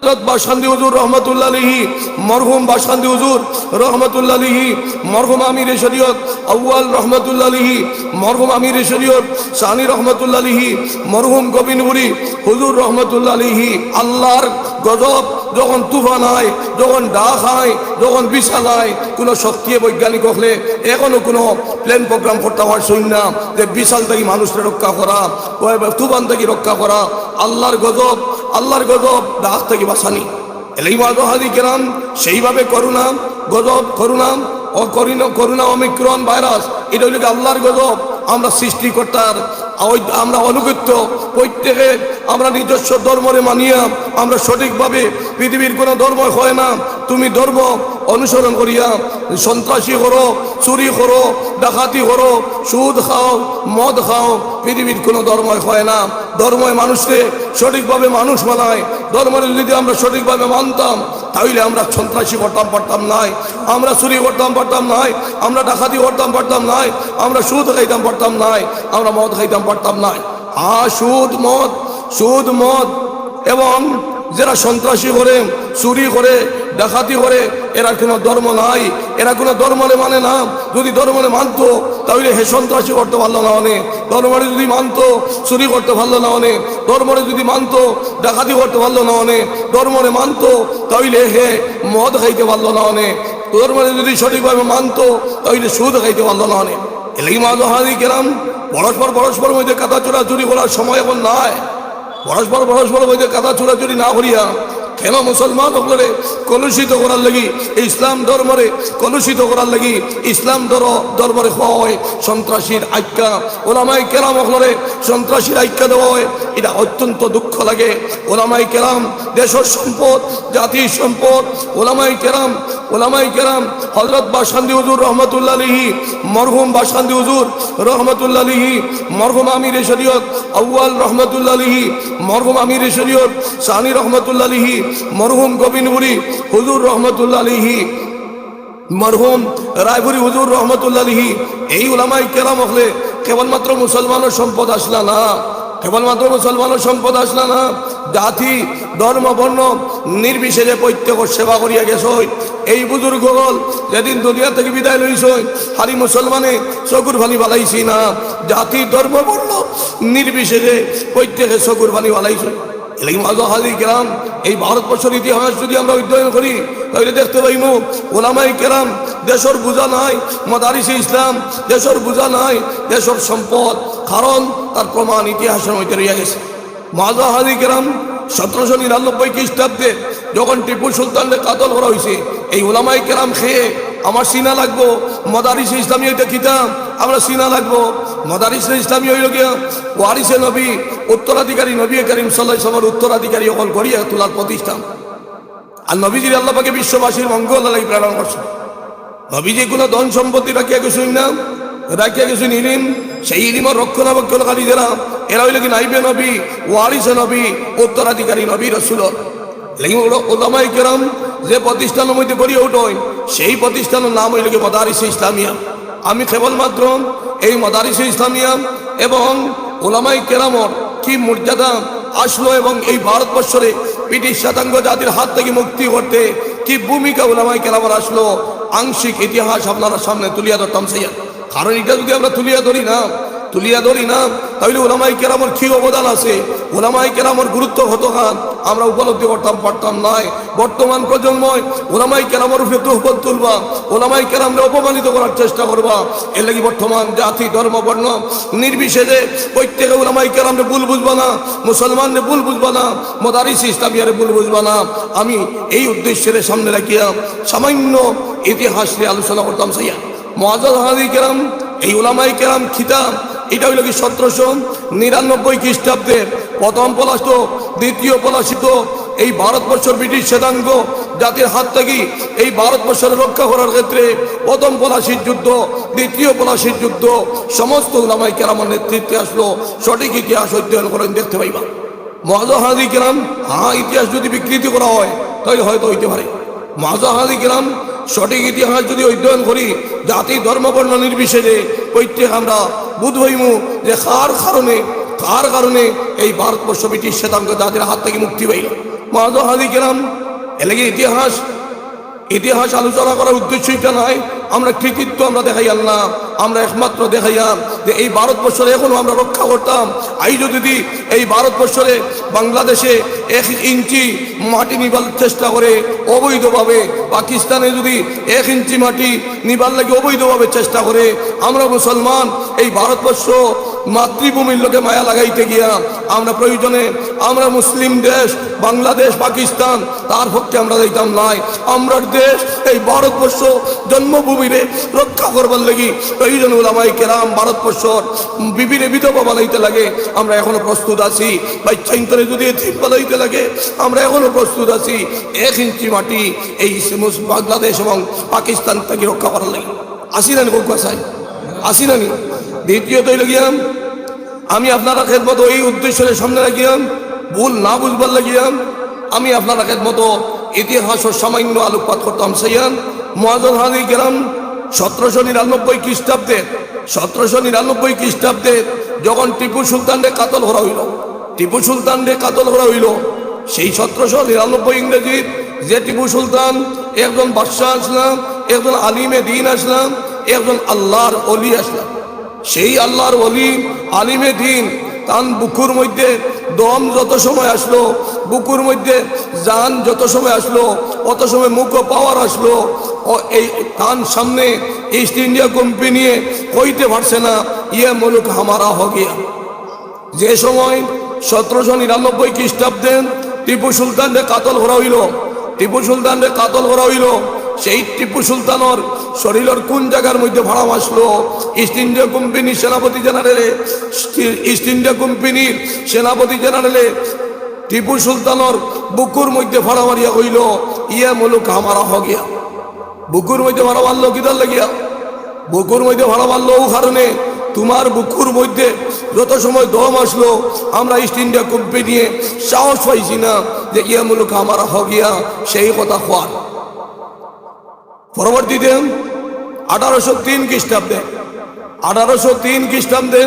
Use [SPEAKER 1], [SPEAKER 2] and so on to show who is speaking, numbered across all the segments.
[SPEAKER 1] হযরত বাসখান্দি হুজুর রহমতুল্লাহ আলাইহি, মরহুম বাসখান্দি হুজুর রহমতুল্লাহ আলাইহি, মরহুম আমির শরীয়ত আউয়াল রহমতুল্লাহ আলাইহি, মরহুম আমির শরীয়ত সানি রহমতুল্লাহ আলাইহি, মরহুম গোবিন্দপুরি হুজুর রহমতুল্লাহ আলাইহি। আল্লাহর গজব যখন তুফান হয়, যখন ডাক হয়, যখন বিশাল হয়, কোনো শক্তিয়ে বৈজ্ঞানিক হলে এখনো কোনো প্ল্যান প্রোগ্রাম করতে পারছই না যে বিশাল থেকে মানুষকে রক্ষা করা, তুফান থেকে রক্ষা করা। আল্লাহর গজব ডাক থেকে বাঁচানি। এলেই মাদহাদি কেরাম সেইভাবে করুণা গজব, করুণা অমিক্রণ ভাইরাস, এটা হইলে আল্লাহর গজব। আমরা সৃষ্টিকর্তার আমরা অনুগত্য, প্রত্যেকে আমরা নিজস্ব ধর্মরে মানিয়া আমরা সঠিকভাবে, পৃথিবীর কোনো ধর্ম হয় না তুমি ধর্ম অনুসরণ করিয়া সন্ত্রাসী করো, চুরি করো, ডাকাতি করো, সুদ খাও, মদ খাও, পৃথিবীর কোনো ধর্ম হয় না। ধর্মই মানুষকে সঠিকভাবে মানুষ বানায়। ধর্মের যদি আমরা সঠিকভাবে মানতাম তাহলে আমরা সন্ত্রাসী করতাম পারতাম নাই, আমরা চুরি করতাম পারতাম নাই, আমরা ডাকাতি করতাম পারতাম নাই, আমরা সুদ খাইতাম পারতাম নাই, আমরা মদ খাইতাম পারতাম নাই। সুদ মদ এবং যারা সন্ত্রাসী করে, চুরি করে, ডাকাতি করে, এরা কোনো ধর্ম নাই, এরা কোনো ধর্মরে মানে না। যদি ধর্মরে মানতো তাহলে হে সন্ত্রাসী করতে পারলো না অনেক, ধর্মরে যদি মানতো চুরি করতে পারলো না অনেক, ধর্মরে যদি মানতো ডাকাতি করতে পারলো না অনেক, ধর্মরে মানতো তাহলে হে মদ খাইতে পারলো না অনেক, ধর্মরে যদি সঠিকভাবে মানতো তাহলে সুদ খাইতে পারলো না অনেক। এলেই মাদহাদি কেরাম পরস্পর মধ্যে কাদা চোরাচুরি করার সময় এখন নাই। পরস্পর মধ্যে কাদা চোরাচুরি না করিয়া কেন মুসলমান সকলে কলুষিত করার লাগি, ইসলাম ধর্মরে কলুষিত করার লাগি ইসলাম ধর্মরে হয় সন্ত্রাসীর আজ্ঞা, ওলামাই কেরাম সকলে সন্ত্রাসীর আজ্ঞা দেওয়া হয়। এটা অত্যন্ত দুঃখ লাগে। ওলামাই কেরাম দেশের সম্পদ, জাতির সম্পদ। ওলামাই কেরাম হযরত বাসখান্দি হুজুর রহমতুল্লাহ আলাইহি, মরহুম বাসখান্দি হুজুর রহমতুল্লাহ আলাইহি, মরহুম আমির শরীয়ত আউয়াল রহমতুল্লাহ আলাইহি, মরহুম আমির শরীয়ত সানি রহমতুল্লাহ আলাইহি, মরহুম গোবিন্দপুরি হুজুর রহমতুল্লাহ আলাইহি, মরহুম রায়পুরি হুজুর রহমতুল্লাহ আলাইহি। এই উলামায়ে কেরাম হলে কেবলমাত্র মুসলমানের সম্পদ আসলা না, কেবলমাত্র মুসলমানের সম্পদ আসলা না, জাতি ধর্ম বর্ণ নির্বিশেষে প্রত্যেক সেবা করিয়া গেছ। এই বুজুর্গ হল যেদিন দুনিয়া থেকে বিদায় লইছ, হারি মুসলমানে চকুর পানি বালাইছি না, জাতি ধর্ম বর্ণ নির্বিশেষে প্রত্যেকে চকুর পানি বালাইছ। গ্রাম এই ভারতবর্ষের ইতিহাস যদি আমরা অধ্যয়ন করি তাহলে দেখতে পাইব ওলামাই কেরাম দেশের বোঝা নাই, মাদারিসে ইসলাম দেশের বোঝা নাই, দেশের সম্পদ, কারণ তার প্রমাণ ইতিহাসের মধ্যে রয়ে গেছে। মাজাহাদি কেরাম 1799 খ্রিস্টাব্দে যখন টিপু সুলতানকে কাতল করা হয়েছে, এই ওলামাই কেরাম খেয়ে আমার সিনা লাগবো মাদারিসে ইসলামী এটা কিতাব, আমরা সিনা লাগবো মাদারিসে ইসলামী হইল গিয়া ওয়ারিসে নবী, উত্তরাধিকারী নবী করিম সাল্লাল্লাহু আলাইহি ওয়াসাল্লামের উত্তরাধিকারী অকল গড়িয়া তোলার প্রতিষ্ঠান। আর নবীজির আল্লাহ পাকে বিশ্ববাসীর মঙ্গল লাগি প্রেরণ করছে। নবীজি কোনো ধন সম্পত্তি রাখিয়া গেছেন না, রাখিয়া গেছেন ইলিম, সেই ইলিমের রক্ষণাবেক্ষণকারী যারা এরা হইল কি নাইবে নবী, ওয়ারিসে নবী, উত্তরাধিকারী নবী রাসূল। ওলামায়ে কেরাম যে প্রতিষ্ঠানের মধ্যে গড়িয়ে উঠেন সেই প্রতিষ্ঠানের নাম হইল কি মাদারিসে ইসলামিয়া। আমি কেবলমাত্র এই মাদারিসে ইসলামিয়া এবং ওলামায়ে কেরামর কি মর্যাদা আসলো এবং এই ভারতবর্ষে ব্রিটিশ শ্বেতাঙ্গ জাতির হাত থেকে মুক্তি করতে কি ভূমিকা ওলামায়ে কেরামর আসলো, আংশিক ইতিহাস আপনারা সামনে তুলিয়া ধরতাম সেইয়া। কারণ এটা যদি আমরা তুলিয়া ধরি না তাহলে ওলামায়ে কেরামর কি অবদান আছে, ওলামায়ে কেরামর গুরুত্ব কতখান আমরা উপলব্ধি করতাম পারতাম নাই। বর্তমান প্রজন্ময় ওলামায়ে কেরামর উপরে তোহফত তুলবা, ওলামায়ে কেরামরে অপমানিত করার চেষ্টা করবা। এর লাগি বর্তমান জাতি ধর্ম বর্ণ নির্বিশেষে প্রত্যেকে ওলামায়ে কেরামরে ভুল বুঝবা না, মুসলমানরে ভুল বুঝবা না, মাদারিসে ইসলামিয়ারে ভুল বুঝবা না। আমি এই উদ্দেশ্যের সামনে রাখিয়া সামান্য ইতিহাস নিয়ে আলোচনা করতাম সেইয়া। মুআজ্জাজ হাজি কেরাম এই ওলামায়ে কেরাম খিতাব এটা হইল কি 1799 খ্রিস্টাব্দে প্রথম পলাশিত, দ্বিতীয় পলাশিত এই ভারতবর্ষের ব্রিটিশ শ্বেতাঙ্গ জাতির হাত থেকে এই ভারতবর্ষের রক্ষা করার ক্ষেত্রে প্রথম পলাশির যুদ্ধ, দ্বিতীয় পলাশির যুদ্ধ সমস্ত ওলামায়ে কেরামের নেতৃত্বে আসলো। সঠিক ইতিহাস অধ্যয়ন করেন দেখতে পাইবা। মুআজ্জাজ হাজি কেরাম ইতিহাস যদি বিকৃতি করা হয় তাহলে হয়তো হইতে পারে। মুআজ্জাজ হাজি কেরাম সঠিক ইতিহাস যদি অধ্যয়ন করি জাতি ধর্ম বর্ণ নির্বিশেষে প্রত্যেক আমরা বুধ হইমু যে কার কারণে এই ভারতবর্ষ ব্রিটিশ শ্বেতাঙ্গ জাতির হাত থেকে মুক্তি পাইল। মাহাজর হাদি কেরাম এলাকি ইতিহাস আলোচনা করার উদ্দেশ্য এটা নয় আমরা কৃতিত্ব আমরা দেখাইয়াল না, আমরা একমাত্র দেখাইয়াম যে এই ভারতবর্ষে এখনো আমরা রক্ষা করতাম। আই যদি এই ভারতবর্ষে বাংলাদেশে 1 ইঞ্চি মাটি নিবার চেষ্টা করে অবৈধভাবে, পাকিস্তানে যদি 1 ইঞ্চি মাটি নিবার লাগে অবৈধভাবে চেষ্টা করে, আমরা মুসলমান এই ভারতবর্ষ মাতৃভূমির লোকে মায়া লাগাইতে গিয়া আমরা প্রয়োজনে আমরা মুসলিম দেশ বাংলাদেশ পাকিস্তান তার পক্ষে আমরা যাইতাম নাই। আমরা দেশ এই ভারতবর্ষ জন্মভূমিরে রক্ষা করবার লাগি প্রয়োজন ওলামায়ে কেরাম ভারতবর্ষর বিবিরে বিধবা বানাইতে লাগে আমরা এখনো প্রস্তুত আছি। বাচ্চা ইন্তরে যদি এতিম বানাইতে লাগে আমরা এখনো প্রস্তুত আছি। 1 ইঞ্চি মাটি এই বাংলাদেশ এবং পাকিস্তান থেকে রক্ষা করার লাগে আসি না কোথায় আসি না নি। দ্বিতীয়ত হইল গিয়াম আমি আপনারা খেদমত এই উদ্দেশ্যের সামনে রাখিয়াম ভুল না বুঝবার লাগিয়াম আমি আপনারা খেদমত ইতিহাস ও সামান্য আলোকপাত করতাম। সেইয়ান মুআজ্জল হাদি কেরাম 1799 খ্রিস্টাব্দে যখন টিপু সুলতানরে কাতল করা হইল সেই 1799 ইংরেজির যে টিপু সুলতান একজন বাদশাহ আসলাম, একজন আলিমে দিন আসলাম, একজন আল্লাহর ওলি আসলাম। সেই আল্লাহর ওলি আলিমে দিন তান বুকুর মধ্যে দম যত সময় আসলো, বুকুর মধ্যে জান যত সময় আসলো, অত সময় মুখ পাওয়ার আসলো। ও এই তান সামনে ইস্ট ইন্ডিয়া কোম্পানি কইতে পারছে না ইয়ে মুলুক হামারা হো গিয়া। যে সময় 1799 খ্রিস্টাব্দে টিপু সুলতানরে কাতল করা হইল, সেই টিপু সুলতানের শরীরের কোন জায়গার মধ্যে ভাড়া আসলো ইস্ট ইন্ডিয়া কোম্পানির সেনাপতি জেনারেলে টিপু সুলতানের বুকুর মধ্যে ভাড়া মারিয়া হইল ইয়ে মুলুক হামারা হ গিয়া। বুকুর মধ্যে ভাড়া মারলো কিদার লাগিয়া? বুকুর মধ্যে ভাড়া মারলো ও কারণে তোমার বুকুর মধ্যে যত সময় দম আসলো আমরা ইস্ট ইন্ডিয়া কোম্পানি সাহস পাইছি না যে ইয়ে মুলুক হামারা হ গিয়া সেই কথা হওয়ার। পরবর্তীতে 1803 খ্রিস্টাব্দে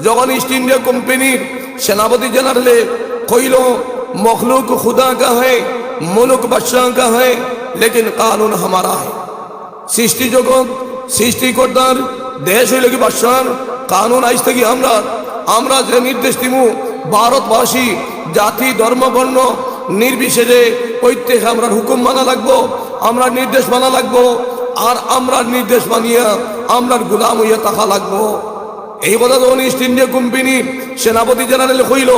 [SPEAKER 1] যখন ইস্ট ইন্ডিয়া কোম্পানির সেনাপতি জেনারেলে কইল মখলুক খুদা কা হ্যায় মুলুক বাদশাহ কা হ্যায় লেকিন কানুন হামারা হ্যায়। সৃষ্টি জগৎ সৃষ্টিকর্তার দেশ হইল কি বাদশাহ, কানুন আইস থেকে আমরা যে নির্দেশ দিমু ভারতবাসী জাতি ধর্ম বর্ণ নির্বিশেষে প্রত্যেক আমরা হুকুম মানা লাগবো, আমরা নির্দেশ মানা লাগবো, আর আমরা নির্দেশ মানিয়া আমরা গোলাম হইয়া থাকা লাগবো। এই কথা যখন ইস্ট ইন্ডিয়া কোম্পানির সেনাপতি জেনারেল হইল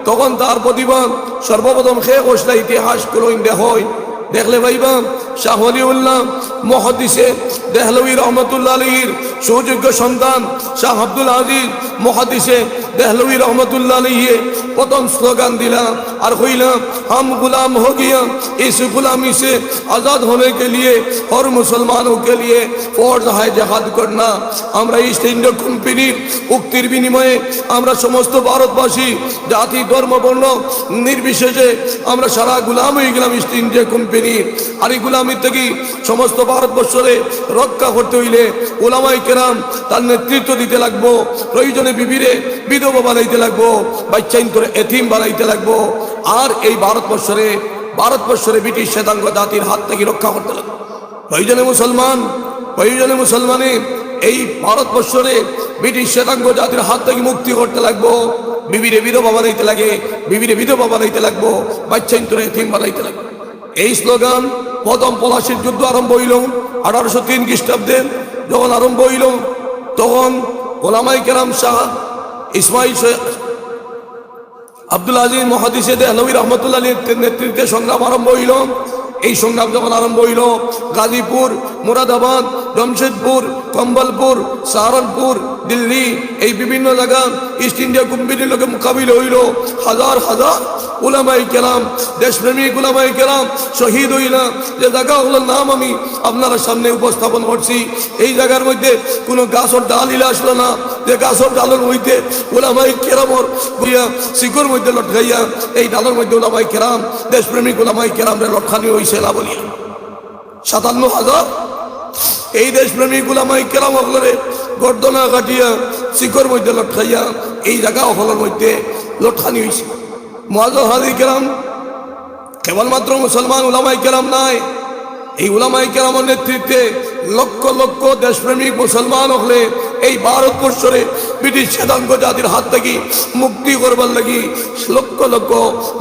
[SPEAKER 1] তখন তার প্রতিবাদ সর্বপ্রথম খেয়ে ইতিহাস গুলো হয় দেখলে ভাইবা শাহ ওলিউল্লাহ মুহাদ্দিসে দেহলভী রহমতুল্লাহ আলাইহির সুযোগ্য সন্তান শাহ আব্দুল আজিজ মুহাদ্দিসে দেহলভী রহমতুল্লাহ আলাইহি প্রথম স্লোগান দিলাম আর হইলাম हम गुलाम हो गया, इस गुलामी से आज़ाद होने के लिए और मुसलमानों के लिए फर्ज है जिहाद करना। আমরা ইস্ট ইন্ডিয়া কোম্পানির উক্তির বিনিময়ে আমরা সমস্ত ভারতবাসী জাতি ধর্ম বর্ণ নির্বিশেষে আমরা সারা গুলাম হয়ে গেলাম ইস্ট ইন্ডিয়া কোম্পানির। আর এই গুলামি থেকে সমস্ত ভারতবর্ষে রক্ষা করতে হইলে ওলামায়ে কেরাম তার নেতৃত্ব দিতে লাগবো, প্রয়োজনে বিবিরে বিধবা বানাইতে লাগবো, বাচ্চা ইন্তরে এতিম বানাইতে লাগবো। আর এই ভারতবর্ষে ব্রিটিশ শ্বেতাঙ্গ জাতির হাত থেকে রক্ষা করতে লাগবে। প্রয়োজনে মুসলমানে এই ভারতবর্ষে ব্রিটিশ শ্বেতাঙ্গ জাতির হাত থেকে মুক্তি করতে লাগবো, বিবিরে বিধবা বানাইতে লাগবো, বাচ্চা ইন্তরে এতিম বানাইতে লাগবে। এই স্লোগান প্রথম পলাশির যুদ্ধ আরম্ভ হইল 1803 খ্রিস্টাব্দে। যখন আরম্ভ হইল তখন ওলামায়ে কেরাম শাহ ইসমাইল আব্দুল আজিজ মুহাদ্দিসে দেহলভী রহমতুল্লাহ আলাইহির নেতৃত্বে সংগ্রাম আরম্ভ হইল। এই সংগ্রাম যখন আরম্ভ হইল গাজীপুর, মুরাদাবাদ, জমশেদপুর, কম্বলপুর, সাহারানপুর, দিল্লি এই বিভিন্ন জায়গা ইস্ট ইন্ডিয়া কোম্পানির লোকে মোকাবিলা হইল। হাজার হাজার উলামায়ে কেরাম, দেশপ্রেমিক উলামায়ে কেরাম শহীদ হইল। যে জায়গাগুলোর নাম আমি আপনার সামনে উপস্থাপন করছি, এই জায়গার মধ্যে কোনো গাছর ডাল ইলা আসলো না যে গাছর ডালের মধ্যে উলামায়ে কেরামর শিকড় মধ্যে লটকাইয়া এই ডালের মধ্যে উলামায়ে কেরাম দেশপ্রেমিক উলামায়ে কেরামরে লটকানি হইছে না বলিয়া 57,000 এই দেশপ্রেমিক উলামায়ে কেরাম হলরে গর্দনা কাটিয়া শিকড় মধ্যে লটকাইয়া এই জায়গা হলের মধ্যে লটকানি হয়েছে। মুআজ্জল হাদি কেরাম কেবলমাত্র মুসলমান উলামায়ে কেরাম নাই, এই উলামায়ে কেরামের নেতৃত্বে লক্ষ লক্ষ দেশপ্রেমিক মুসলমান হলে এই ভারতবর্ষরে ব্রিটিশ শ্বেতাঙ্গ জাতির হাত থেকে মুক্তি করবার লাগি লক্ষ লক্ষ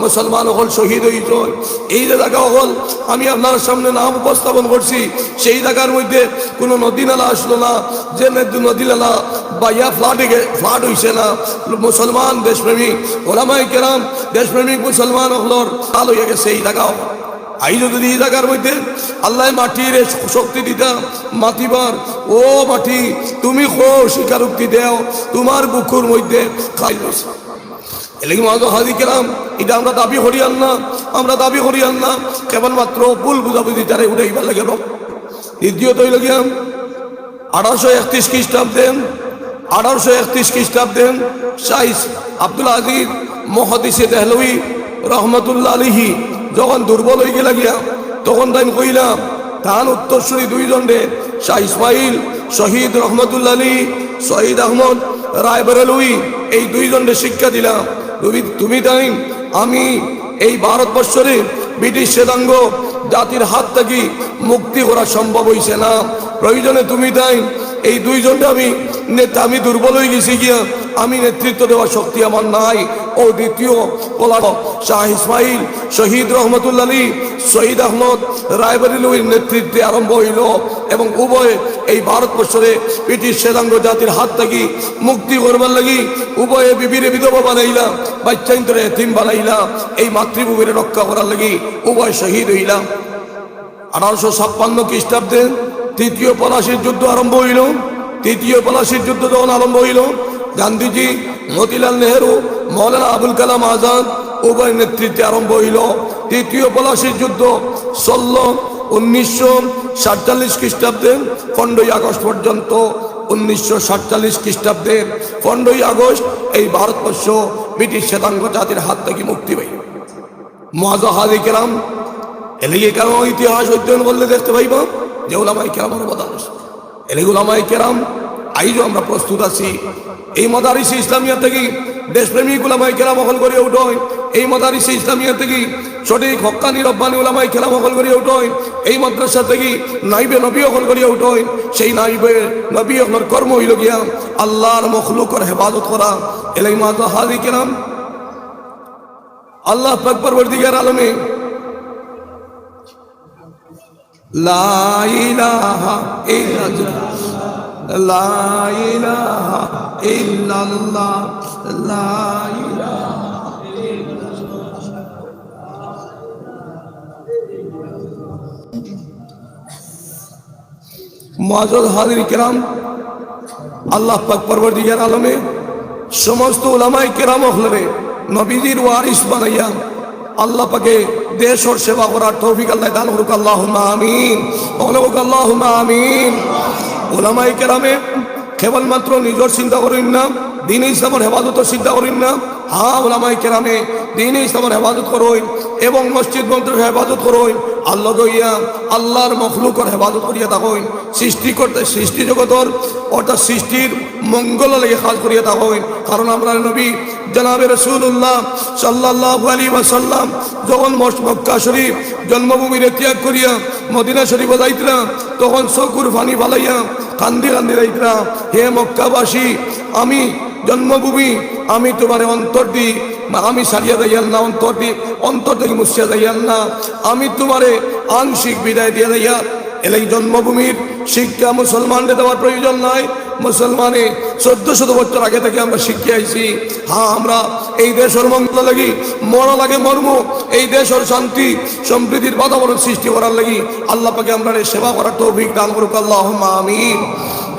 [SPEAKER 1] মুসলমান হল শহীদ হয়েছে। এই যে জায়গা হল আমি আপনার সামনে নাম উপস্থাপন করছি, সেই জায়গার মধ্যে কোনো নদী নালা আসলো না, যে নদী নালা বা ফ্লাড হয়েছে না। মুসলমান দেশপ্রেমিক ওলামায়ে কেরাম দেশপ্রেমিক মুসলমান হলর হাল হয়ে গেছে এই জায়গা। আইলো যদি এই জায়গার মধ্যে আল্লাহ মাটির শক্তি দিতাম, মাতিবার ও মাটি তুমি খো স্বীকারোক্তি দেও, তোমার বুকুর মধ্যে খাই রয়েছে। এলাকি মাঝে হাজি কেরাম এটা আমরা দাবি করিয়ান না, আমরা দাবি করিয়ান না, কেবলমাত্র ভুল বুঝাবুঝি তারা উঠাইবার লাগে। দ্বিতীয়ত হইল গিয়াম 1831 খ্রিস্টাব্দে 1831 খ্রিস্টাব্দে শাইখ আব্দুল আজিজ মুহাদ্দিসে দেহলভী রহমতুল্লাহ আলাইহি যখন দুর্বল হয়ে গেল গিয়া, তখন তাই কইলাম তার উত্তরসূরি দুইজন রে শাহ ইসমাইল শহীদ রহমতুল্লাহ আলী, শহীদ আহমদ রায়বরেলভী, এই দুইজনকে শিক্ষা দিলাম তুমি তাই আমি এই ভারতবর্ষরে ব্রিটিশ শ্বেতাঙ্গ জাতির হাত থেকে মুক্তি করা সম্ভব হয়েছে না, প্রয়োজনে তুমি তাই এই দুইজনটা আমি দুর্বল হয়ে গেছি গিয়া, আমি নেতৃত্ব দেওয়ার শক্তি আমার নাই। ও দ্বিতীয় পলাশ শাহ ইসমাইল শহীদ রহমতুল্লাহ আলী, শহীদ আহমদ রায়বরেলভীর নেতৃত্বে আরম্ভ হইল এবং উভয় এই ভারতবর্ষরে ব্রিটিশ শ্বেতাঙ্গ জাতির হাত থেকে মুক্তি করবার লাগি উভয়ে বিবিরে বিধবা বানাইলাম, বাচ্চা ইন্তরে এতিম বানাইলাম, এই মাতৃভূমির রক্ষা করার লাগি উভয় শহীদ হইলাম। 1856 খ্রিস্টাব্দে তৃতীয় পলাশির যুদ্ধ আরম্ভ হইল। তৃতীয় পলাশির যুদ্ধ যখন আরম্ভ হইল, গান্ধীজি, মতিলাল নেহেরু, মৌলানা আবুল কালাম আজাদ উভয় নেতৃত্বে আরম্ভ হইল। তৃতীয় পলাশির যুদ্ধ চলল 1947 খ্রিস্টাব্দে 15ই আগস্ট পর্যন্ত। 1947 খ্রিস্টাব্দের 15ই আগস্ট এই ভারতবর্ষ ব্রিটিশ শ্বেতাঙ্গ জাতির হাত থেকে মুক্তি পাই। মুআজ্জাজ হাজি কেরাম এলিগে কেরাম ইতিহাস অধ্যয়ন করলে দেখতে পাইব যে উলামায়ে কেরামের অবদান আছে। এলিগে উলামায়ে কেরাম আইজও আমরা প্রস্তুত আছি এই মাদারিসে ইসলামিয়া থেকে দেশপ্রেমিক উলামায়ে কেরাম হল করিয়া উঠোয়, এই মাদারিসে ইসলামিয়া থেকে সঠিক হক্কানি রব্বানি উলামায়ে কেরাম হল করিয়া উঠোয়, এই মাদ্রাসা থেকে নাইবে নবী হল করিয়া উঠোয়। সেই নাইবে নবী হলর কর্ম হইল গিয়া আল্লাহর মখলুকের হেফাজত করা। এলাই মুআজ্জাজ হাজি কেরাম আল্লাহ পাক পরওয়ারদিগার আলমে লা ইলাহা ইল্লাল্লাহ লা ইলাহা ইল্লাল্লাহ লা ইলাহা মুআজ্জাজ হাজির কেরাম আল্লাহ পাক পরওয়ারদিগার আলমে সমস্ত উলামায়ে কেরাম হলরে নবীজির ওয়ারিস বানাইয়া আল্লাহ পাকে দেশ ওর সেবা করার তৌফিক আল্লাহ দান করুক। আল্লাহুম্মা আমিন, আল্লাহুম্মা আমিন। উলামায়ে কেরামে কেবলমাত্র নিজের চিন্তা করেন না, দ্বীন ইসলামের হেফাজতের চিন্তা করেন না। হ্যাঁ, উলামায়ে কেরামে দ্বীন ইসলামের হেফাজত করুন এবং মসজিদ মন্দিরের হেফাজত করুন, আল্লাহ দইয়া আল্লাহর মখলুকের হেফাজত করিয়া থাকুন, সৃষ্টি করতে সৃষ্টি জগতর অর্থাৎ সৃষ্টির মঙ্গল লেগে কাজ করিয়া থাকুন। কারণ আমরা নবী জনাবে রাসূলুল্লাহ সাল্লাল্লাহু আলাইহি ওয়াসাল্লাম যখন মক্কা শরীফ জন্মভূমিরে ত্যাগ করিয়া মদিনা শরীফে যাইতরা, তখন চকুর পানি ফালাইয়া কান্দি কান্দি যাইতরা, হে মক্কাবাসী, আমি জন্মভূমি, আমি তোমার অন্তর দি আমি সারিয়া যাইয়াল না, অন্তর থেকে মুছিয়া যাইয়াল না, আমি তোমারে আংশিক বিদায় দিয়ে যাইয়া। এলাই জন্মভূমির শিক্ষা মুসলমানদের দেওয়ার প্রয়োজন নাই। মুসলমানে 1400 বছর আগে থেকে আমরা শিখে আইছি। হ্যাঁ, আমরা এই দেশের মঙ্গল লাগি মরা লাগে মর্ম, এই দেশের শান্তি সমৃদ্ধির বাতাবরণ সৃষ্টি করার লাগি আল্লাহ পাকে আমরা সেবা করার তৌফিক দান করুক। আল্লাহুম্মা আমিন।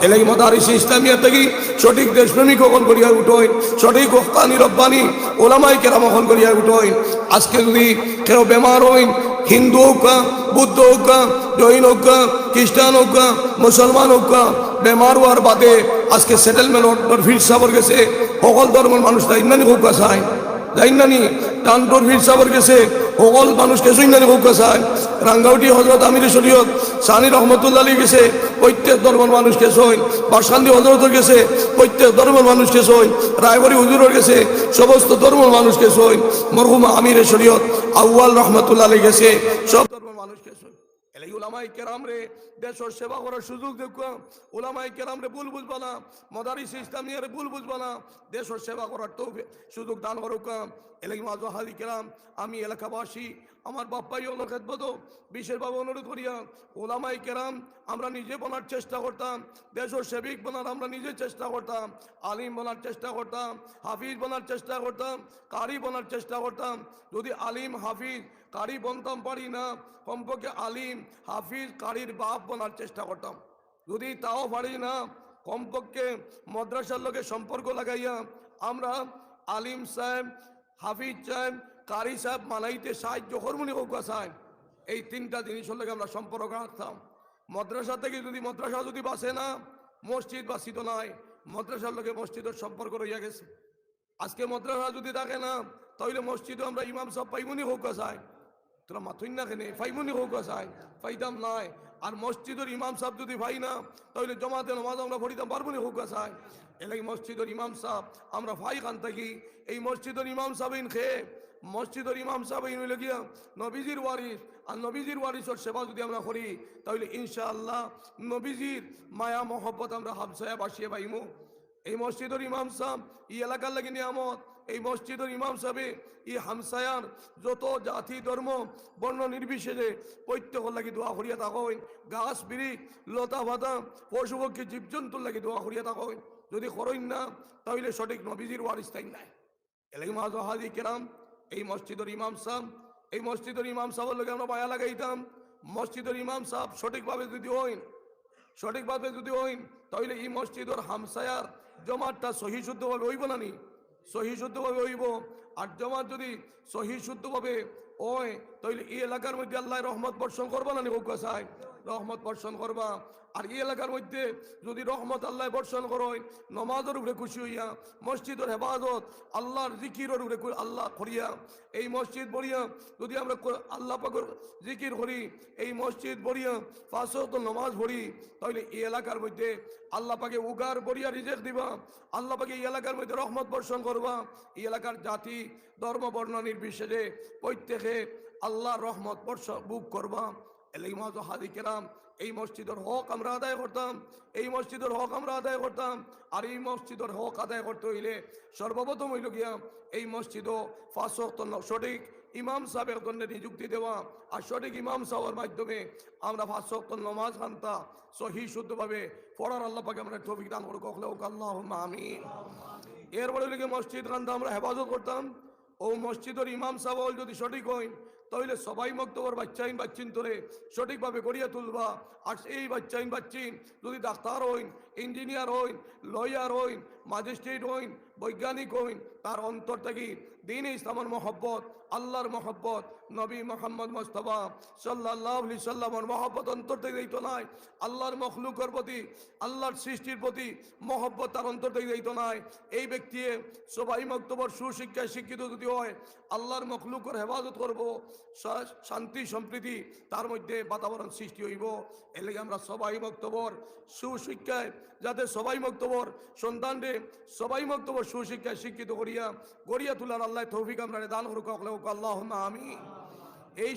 [SPEAKER 1] এলাই মাদারিসে ইসলামিয়া থেকে সঠিক দেশপ্রেমিক হকন করিয়া উঠোয়, সঠিক হক্কানি রব্বানি ওলামায়ে কেরাম হকন করিয়া উঠোয়। আজকে যদি কেউ বেমার হইন, হিন্দু হোক, বুদ্ধ হোক, জৈন হোক, খ্রিস্টান হোক, মুসলমান হোক, বেমার হওয়ার বাদে আজকে সেটেলমেন্ট অর্ডার ফির সাবর গেছে, সকল ধর্মের মানুষ ইন্নানি হোক চায়, জাইনানি টানটোর ফির সাবর গেছে, সকল মানুষ কিছু ইন্নানি হোক চায়। রাঙ্গাউটি হজরত আমির শরীয়ত সানি রহমতুল্লাহ আলী গেছে, প্রত্যেক ধর্মের মানুষকে সইন, বাসান্দি হজরতের গেছে প্রত্যেক ধর্মের মানুষকে সইন, রায়বাড়ি হুজুরের গেছে সমস্ত ধর্মের মানুষকে সইন, মরহুম আমিরে শরীয়ত আউয়াল রহমতুল্লাহ আলাইহি গেছে সব ধর্মের মানুষকে সইন। এলাই উলামায়ে কেরাম রে দেশের সেবা করার সুযোগ দেখো, উলামায়ে কেরাম রে ভুল বুঝবা না, মাদারিস ইসলামিয়া রে ভুল বুঝবা না, দেশের সেবা করার তৌফিক সুযোগ দান করুক। এলাই মাযু হাজি কেরাম, আমি এলাকাবাসী আমার বাপ্পাই হলো খেদমত বিশেষভাবে অনুরোধ করিয়া ওলামাই কেরাম আমরা নিজে বনার চেষ্টা করতাম, দেশের সেবিক বনার আমরা নিজে চেষ্টা করতাম, আলিম বনার চেষ্টা করতাম, হাফিজ বনার চেষ্টা করতাম, কারি বনার চেষ্টা করতাম। যদি আলিম হাফিজ কারি বনতাম পারি না, কমপক্ষে আলিম হাফিজ কারির বাপ বনার চেষ্টা করতাম। যদি তাও পারি না, কমপক্ষে মাদ্রাসার লোকে সম্পর্ক লাগাইয়া আমরা আলিম সাহেব, হাফিজ সাহেব, কারি সাহেব মানাইতে সাহায্য হরমোনি হোক সাহেব, এই তিনটা জিনিসের লোক আমরা সম্পর্ক রাখতাম। মাদ্রাসা থেকে যদি মাদ্রাসা যদি বাসে না, মসজিদ বাসিত নাই, মাদ্রাসার লোকে মসজিদের সম্পর্ক রইয়া গেছে। আজকে মাদ্রাসা যদি থাকে না, তাহলে মসজিদে আমরা ইমাম সাহেব পাইমনি হোক সাহেব, তোরা মাথুই না কেনে ফাইমনি হোক সাহেব, ফাইদাম নাই। আর মসজিদের ইমাম সাহেব যদি ভাই না, তাহলে জমাতে নামাজ আমরা পড়িতাম পারবো না হোক সাহেব। এলাই মসজিদের ইমাম সাহেব আমরা ভাই খান থাকি, এই মসজিদের ইমাম সাহেব খেয়ে মসজিদের ইমাম সাহেব হইলে গিয়া নবীজির ওয়ারিস, আর নবীজির ওয়ারিসের সেবা যদি আমরা করি, তাহলে ইনশাআল্লাহ নবীজির মায়া মহব্বত আমরা হামসায়া বাসিয়ে পাইমু। এই মসজিদের ইমাম সাহেব এই এলাকার লাগি নিয়ামত, এই মসজিদের ইমাম সাহেবে এই হামসায়ার যত জাতি ধর্ম বর্ণ নির্বিশেষে প্রত্যেকের লাগি দোয়া করিয়া থাকেন, গাছ বিরিখ লতা পাতা পশু পক্ষী জীবজন্তুর লাগি দোয়া করিয়া থাকেন। যদি করেন না, তাহলে সঠিক নবীজির ওয়ারিস তাই নাই। এলাকি মাযু হাজি কেরাম, এই মসজিদের ইমাম সাহেব, এই মসজিদের ইমাম সাহেবের লোকে আমরা মায়া লাগাইতাম। মসজিদের ইমাম সাহেব সঠিকভাবে যদি হইন, সঠিকভাবে যদি হইন, তাহলে এই মসজিদের হামসায়ার জমাতটা সহি শুদ্ধভাবে হইব না নি, সহি শুদ্ধভাবে হইব। আর জমাত যদি সহি শুদ্ধভাবে হয়, তাহলে এই এলাকার মধ্যে আল্লাহ রহমত বর্ষণ করবা না নি হোক সাহেব, রহমত বর্ষণ করবা। আর এই এলাকার মধ্যে যদি রহমত আল্লাহ বর্ষণ করেন, নমাজের উপরে খুশি হইয়া, মসজিদের হেফাজত আল্লাহর জিকিরের উপরে আল্লাহ করিয়া, এই মসজিদ বড়িয়া যদি আমরা আল্লাহ পাকের জিকির করি, এই মসজিদ বড়িয়া 5 ওয়াক্ত নামাজ পড়ি, তাহলে এই এলাকার মধ্যে আল্লাহ পাকে উগার বড়িয়া রিজেক দিবা, আল্লাহ পাকে এই এলাকার মধ্যে রহমত বর্ষণ করবা। এই এলাকার জাতি ধর্ম বর্ণ নির্বিশেষে প্রত্যেকে আল্লাহর রহমত বর্ষণ বুক করবা। এলাই মাযু হাজি কেরাম, এই মসজিদের হক আমরা আদায় করতাম, এই মসজিদের হক আমরা আদায় করতাম। আর এই মসজিদের হক আদায় করতে হইলে সর্বপ্রথম হইল গিয়া এই মসজিদও 5 ওয়াক্ত সঠিক ইমাম সাহেবের জন্য নিযুক্তি দেওয়া, আর সঠিক ইমাম সাহেবের মাধ্যমে আমরা 5 ওয়াক্ত নামাজ খানতা সহি শুদ্ধভাবে পড়ার আল্লাহ পাকে আমরা তৌফিক দান করুক, আল্লাহুম্মা আমিন। এরপরে হইল গিয়ে মসজিদ খানতা আমরা হেফাজত করতাম। ও মসজিদের ইমাম সাহেব যদি সঠিক হইন, তাহলে সবাই মক্তবর বাচ্চাইন বাচ্চিন তোরে সঠিকভাবে গড়িয়া তুলবা। আর এই বাচ্চাইন বাচ্চিন যদি ডাক্তার হইন, ইঞ্জিনিয়ার হইন, লয়ার হইন, ম্যাজিস্ট্রেট হইন, বৈজ্ঞানিক হইন, তার অন্তর থেকে দ্বীন ইসলামের মহব্বত, আল্লাহর মহব্বত, নবী মুহাম্মদ মুস্তাফা সাল্লাল্লাহু আলাইহি সাল্লামের মহব্বত অন্তর থেকে দিত নাই। আল্লাহর মখলুকের প্রতি, আল্লাহর সৃষ্টির প্রতি মহব্বত তার অন্তর থেকে দিত নাই। এই ব্যক্তি সবাই মক্তবর সুশিক্ষায় শিক্ষিত যদি হয়, আল্লাহর মখলুকের হেফাজত করব, শান্তি সম্প্রীতি তার মধ্যে বাতাবরণ সৃষ্টি হইব। এর লাগে আমরা সবাই মক্তবর সুশিক্ষায়, যাতে সবাই মক্তবর সন্তানরে সবাই মক্তবর সুশিক্ষায় শিক্ষিত করিয়া গড়িয়া তোলার আল্লাহ তৌফিক আমরা দান করুক, আল্লাহুম্মা আমিন। এই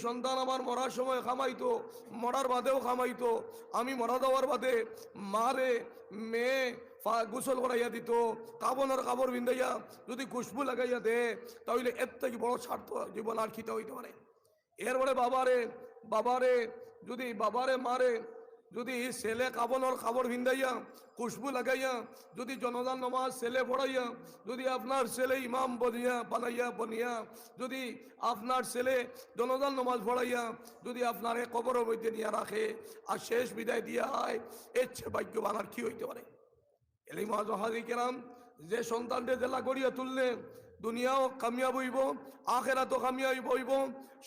[SPEAKER 1] সন্তান আমার মরার সময় খামাইতো, মরার বাদেও খামাইতো। আমি মরা যাওয়ার বাদে মারে মেয়ে গোসল করাইয়া দিত, কাবনের কাপড় বিন্দাইয়া যদি খুশবু লাগাইয়া দে, তাহলে এর থেকে বড় স্বার্থ জীবন আর খিতে হইতে পারে। এরপরে বাবারে যদি বাবারে মারে, যদি ছেলে কাবনের কাপড় ভিন্দাইয়া খুশবু লাগাইয়া যদি জনজান নামাজ ছেলে পড়াইয়া, যদি আপনার ছেলে ইমাম বনিয়া যদি আপনার ছেলে জনজান নামাজ পড়াইয়া যদি আপনার কবরের মধ্যে নিয়ে রাখে আর শেষ বিদায় দিয়া হয়, এর চেয়ে ভাগ্যবান আর কি হইতে পারে। এলাই মাযু হাজি কেরাম, যে সন্তানদের জেলা গড়িয়া তুললে দুনিয়াও কামিয়াব হইব, আখেরাতও কামিয়াব হইব।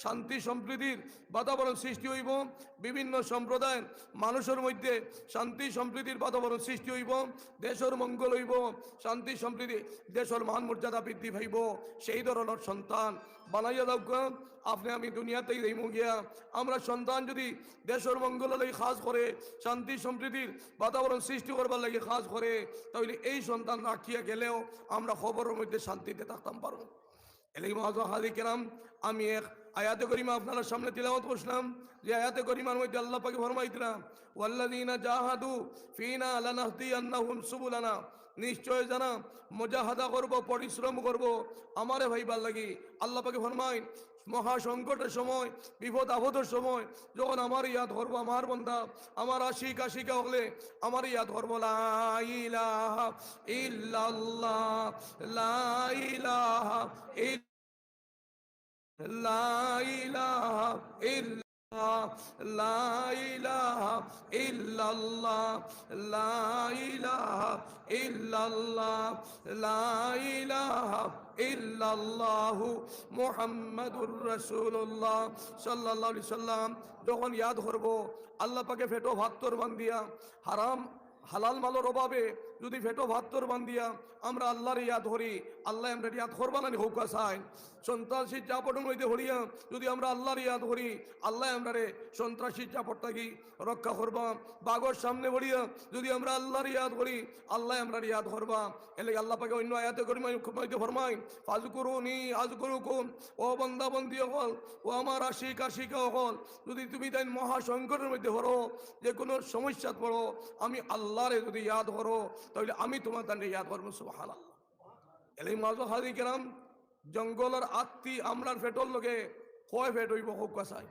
[SPEAKER 1] শান্তি সম্প্রীতির বাতাবরণ সৃষ্টি হইব, বিভিন্ন সম্প্রদায়ের মানুষের মধ্যে শান্তি সম্প্রীতির বাতাবরণ সৃষ্টি হইব, দেশের মঙ্গল হইব, শান্তি সম্প্রীতি, দেশের মান মর্যাদা বৃদ্ধি পাইব। সেই ধরনের সন্তান বানাইয়া দাও। আপনি আমি দুনিয়াতেই রইমু গিয়া, আমরা সন্তান যদি দেশের মঙ্গল লাগি খাস করে, শান্তি সম্প্রীতির বাতাবরণ সৃষ্টি করবার লাগে খাস করে, তাহলে এই সন্তান রাখিয়া গেলেও আমরা খবরের মধ্যে শান্তিতে থাকতাম পারবো। এলাই মহাজা হাজি কেরাম, আমি এক আয়াতে করিমা আপনার সামনে তিলাওয়াত করলাম, যে আয়াতে করিমার মধ্যে আল্লাহ পাকে ফরমাইছিলাম, ওয়াল্লাযীনা জাহাদু ফিনা লানাহদিয়ান্নাহুম সুবুলানা, নিশ্চয় জানা মুজাহাদা করব, পরিশ্রম করব আমারে ভাইবার লাগি। আল্লাহ পাকে ফরমাইন, মহা সংকটের সময়, বিপদ আপদের সময় যখন আমার ইয়াদ ধরবো, আমার বন্ধা, আমার আশিক আশিকা হলে আমার ইয়াদ ধরবো, লা ইলাহা ইল্লাল্লাহ, লা ইলাহা লা ইলাহা ইল্লাল্লাহ, লা ইলাহা ইল্লাল্লাহ, লা ইলাহা ইল্লাল্লাহ, লা ইলাহা ইল্লাল্লাহু মুহাম্মাদুর রাসূলুল্লাহ সাল্লাল্লাহু আলাইহি সাল্লাম যখন ইয়াদ করব, আল্লাহ পাকে ফেটো ভাত্তর বান্দিয়া, হারাম হালাল মালের অভাবে যদি ফেটো ভাত্তর বান্দিয়া আমরা আল্লাহর ইয়াদ ধরি, আল্লাহ আমরা ইয়াদ করবা না হোকা চাই। সন্ত্রাসী চাপটের মধ্যে হরিয়া যদি আমরা আল্লাহর ইয়াদ ধরি, আল্লাহ আমরা রে সন্ত্রাসী চাপট থাকি রক্ষা করবা। বাগর সামনে হরিয়া যদি আমরা আল্লাহর ইয়াদ ধরি, আল্লাহ আমরা ইয়াদ করবা। এলে আল্লাহ পাকে অন্য আয়াতে করি ফরমাই, ফাজকুরুনি আযকুরুকুম, ও বান্দা বন্দি হল, ও আমার আশিক আশিকা হল, যদি তুমি তাই মহা সংকটের মধ্যে হরো, যে কোনো সমস্যা পড়ো, আমি আল্লাহরে যদি ইয়াদ করো, তাহলে আমি তোমার তান্ডে ইয়াদ করবো। সুবহানাল্লাহ। এলাই মাঝো হাজি কেরাম, জঙ্গলের আত্মি আমরার ফেটর লগে কয় ফেট হইব হোক কাছাই?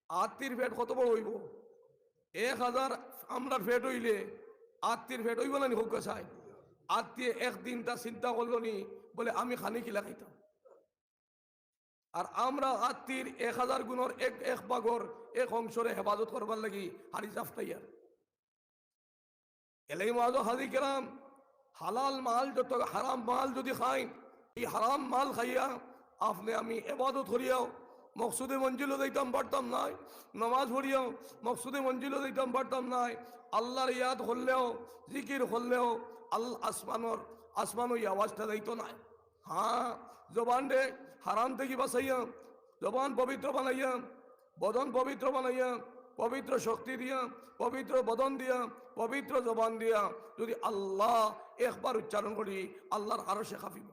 [SPEAKER 1] আত্মির ফেট কত বড় হইব? 1000 আমরার ফেট হইলে আত্মির ফেট হইব না হোক কাছাই? আত্মীয় একদিন তা চিন্তা করলো নি, বলে আমি খানি কিলা খাইতাম। আর আমরা আত্মীর 1000 গুণর এক ভাগর এক অংশরে হেফাজত করবার লাগি হারি জাফতাইয়ার। এলাই মাঝো হাজি কেরাম, হালাল মাল যত, হারাম মাল যদি খাই, এই হারাম মাল খাইয়া আপনি আমি এবাদত করিয়াও মকসুদে মঞ্জিলও দিতাম পারতাম নাই, নামাজ পড়িয়াও মকসুদে মঞ্জিলও দিতাম পারতাম নাই, আল্লাহর ইয়াদ হলেও জিকির হলেও আল্লাহ আসমানো এই আওয়াজটা দিত নাই। হ্যাঁ, জবান রে হারাম থেকে বাঁচাইয়া, জবান পবিত্র বানাইয়া, বদন পবিত্র বানাইয়া, পবিত্র শক্তি দিয়া, পবিত্র বদন দিয়া, পবিত্র জবান দিয়া যদি আল্লাহ একবার উচ্চারণ করি, আল্লাহর আরো সে কাঁপিব।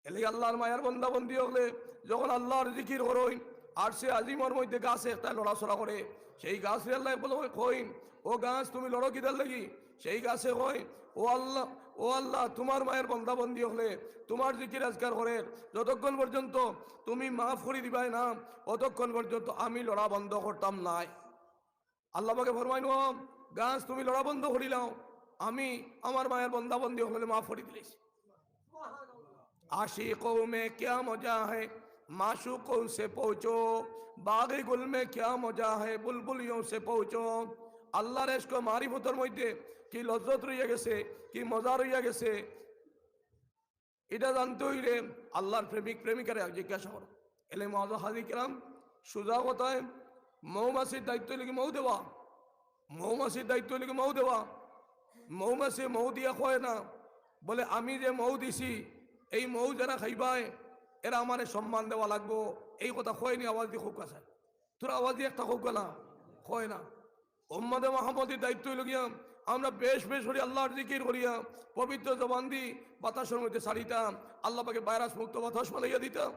[SPEAKER 1] এলে আল্লাহর মায়ার বন্দা বন্দি হলে যখন আল্লাহর জিকির করই, আর সে আজিমর মধ্যে গাছে একটা লড়াচড়া করে, সেই গাছ আল্লাহ কইন, ও গাছ তুমি লড়ো কিদার লাগি? সেই গাছে কই, ও আল্লাহ তোমার মায়ের বন্দা বন্দি হলে তোমার জিকির আজকার করে যতক্ষণ পর্যন্ত তুমি মাফ করে দিবাই না, অতক্ষণ পর্যন্ত আমি লড়া বন্ধ করতাম নাই। আল্লাহ পাকে ফরমাইন, গাছ তুমি লড়া বন্ধ করিলাও, আমি আমার মায়ের বন্দা বন্দি হলে মাফ করে দিলিস। आशिकों में क्या मजा है, माशूकों से पहुँचो, बागे गुल में क्या मजा है, बुलबुलियों से पहुँचो। আল্লাহর ইশক মারিফতের মধ্যে কি লজ্জত রইয়া গেছে, কি মজা রইয়া গেছে, এটা জানতে হইলে আল্লাহর প্রেমিক প্রেমিকারে জিজ্ঞাসা করো। এলে মজা হাজি কেরাম, সুজা কথায় মৌমাছির দায়িত্ব লিখে মৌ দেওয়া, মৌমাছির দায়িত্ব লিখে মৌ দেওয়া। মৌমাছি মৌ দিয়া কয় না, বলে আমি যে মৌ দিছি এই মৌ যারা খাইবায় এরা আমার সম্মান দেওয়া লাগবো, এই কথা কয়নি। আওয়াজ দিয়ে খুব কাছে তোর আওয়াজ দিয়ে একটা খুব গেলা কয় না। উম্মতে মুহাম্মদের দায়িত্ব হইল গিয়া আমরা বেশ বেশ করি আল্লাহর জিকির করিয়া পবিত্র জবান দি বাতাসের মধ্যে ছাড়িতাম, আল্লাহ পাকে ভাইরাস মুক্ত বাতাস বানাইয়া দিতাম,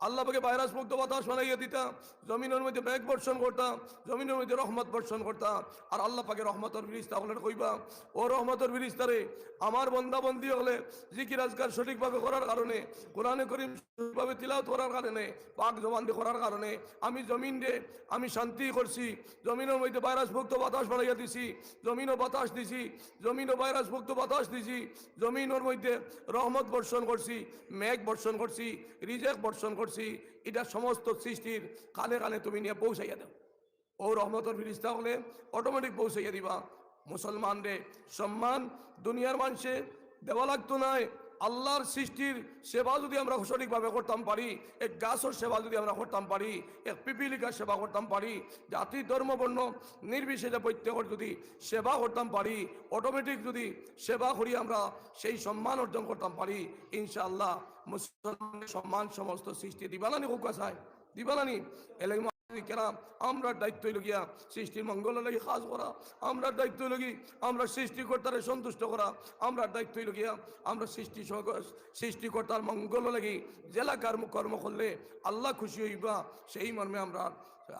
[SPEAKER 1] আল্লাহ পাকে ভাইরাস মুক্ত বাতাস বানাইয়া দিতাম, জমিনের মধ্যে মেঘ বর্ষণ করতাম, জমিনের মধ্যে রহমত বর্ষণ করতাম। আর আল্লাহ পাকে রহমতের ফিরিস্তা হলে কইবা, ও রহমতের ফিরিস্তারে আমার বন্দা বন্দি হলে জিকির আজকার সঠিকভাবে করার কারণে, কোরআনে করিম সঠিকভাবে তিলাওয়াত করার কারণে, পাক জবান দিয়ে করার কারণে আমি জমিন রে আমি শান্তি করছি, জমিনের মধ্যে ভাইরাস মুক্ত বাতাস বানাইয়া দিছি, জমিনও বাতাস দিছি, জমিনও ভাইরাস মুক্ত বাতাস দিছি, জমিনের মধ্যে রহমত বর্ষণ করছি, মেঘ বর্ষণ করছি, রিজেক বর্ষণ করছি। এটা সমস্ত সৃষ্টির কানে কানে তুমি নিয়ে পৌঁছাইয়া দাও। ও রহমতের ফিরিস্তা হলে অটোমেটিক পৌঁছাইয়া দিবা। মুসলমান রে সম্মান দুনিয়ার মানুষে দেওয়া লাগতো নাই, আল্লাহর সৃষ্টির সেবা যদি আমরা সঠিকভাবে করতাম পারি, এক গাছের সেবা যদি আমরা করতাম পারি, এক পিপিলিকার সেবা করতাম পারি, জাতি ধর্ম বর্ণ নির্বিশেষে প্রত্যেকের যদি সেবা করতাম পারি, অটোমেটিক যদি সেবা করি আমরা সেই সম্মান অর্জন করতাম পারি, ইনশাআল্লাহ মুসলমানের সম্মান সমস্ত সৃষ্টি দিবালানি হোক চায় দিবালানি এলাই কেরাম। আমরা দায়িত্ব লগিয়া সৃষ্টির মঙ্গল লাগি কাজ করা, আমরা দায়িত্ব লগি আমরা সৃষ্টিকর্তারে সন্তুষ্ট করা, আমরা দায়িত্ব লগিয়া আমরা সৃষ্টিকর্তার মঙ্গল লাগি জেলাকার কর্ম করলে আল্লাহ খুশি হইবা, সেই মর্মে আমরা